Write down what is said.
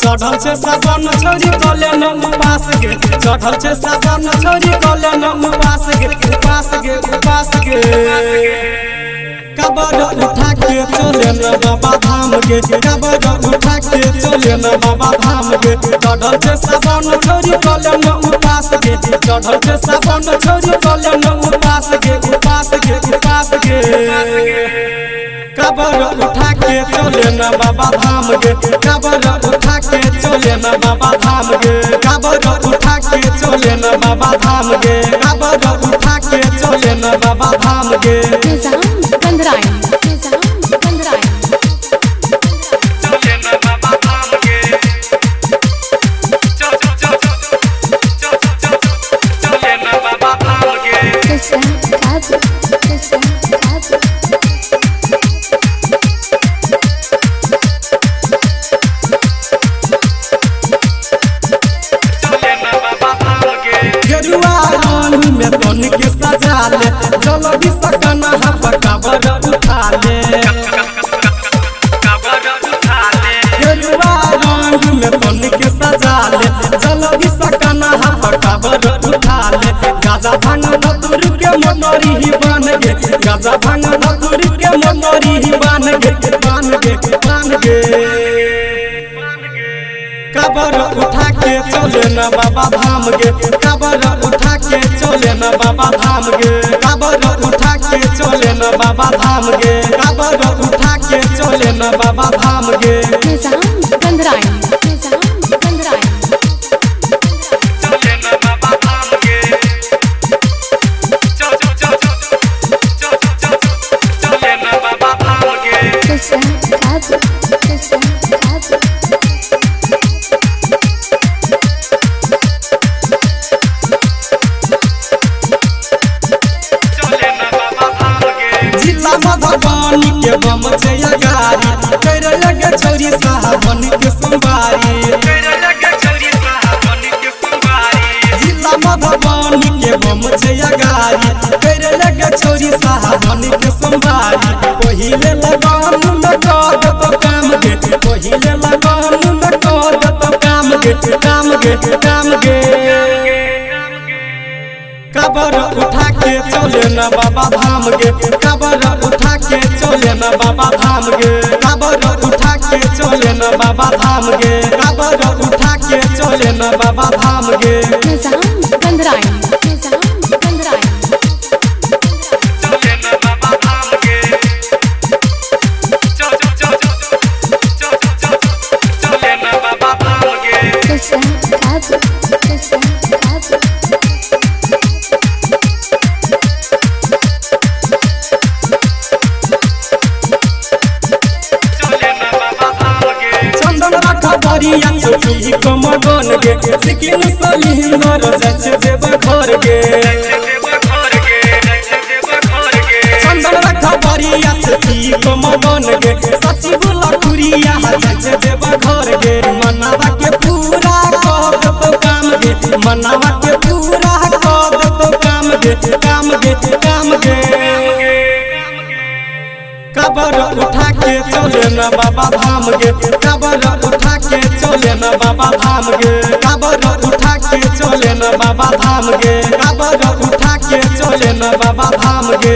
चढ़ल छे सावन छोरी कले न उपास गे चढ़ल छे सावन छोरी कले न उपास गे कबर उठा के चले न बाबा धाम गे कबर उठा के चले न बाबा धाम गे चढ़ल छे सावन छोरी कले न उपास गे चढ़ल छे सावन छोरी कले न उपास गे कबर उठा के चले न बाबा धाम गे कबर उठा के चले न बाबा धाम गे कबर उठा के चले न बाबा धाम गे कबर उठा के चले न बाबा धाम गे के सजा ले चलो भी सकना हम कबर उठा ले गेरुआ रंग में बन के सजा ले चलो भी सकना हम कबर उठा ले गाजा भांग धतुर के मोटरी ही बन गे गाजा भांग धतुर के मोटरी ही बन गे कबर उठा के चले न बाबा धाम गे कबर उठा के चले न बाबा धाम गे कबर उठा के चले न बाबा धाम गे कबर उठा के चले न बाबा धाम गे मधुबनी के बम छे गाड़ी कर लगे छोरी साहबन के संबारी जिला मधुबनी के बम छे गाड़ी कर लगे छोरी साहबन के संबारी पहिले लगान में कर तो काम गे पहिले लगान में कर तो काम गे कबर उठा के चले न बाबा धाम गे कबर उठा के चले न बाबा धाम गे कबर उठा के चले न बाबा धाम गे कबर उठा के चले न बाबा धाम गे खबरिया चोटी को मगन गे सिकिन सलिंदर जच देव घर गे चंदन खबरिया चोटी को मगन गे सचिव लखुरिया जच देव घर गे मनावा के पूरा कर दो काम गे मनावा के पूरा कर दो काम गे कबर उठा के चले न बाबा धाम गे कबर उठा के चले न बाबा धाम गे कबर उठा के चले न बाबा धाम गे कबर उठा के चले न बाबा धाम गे।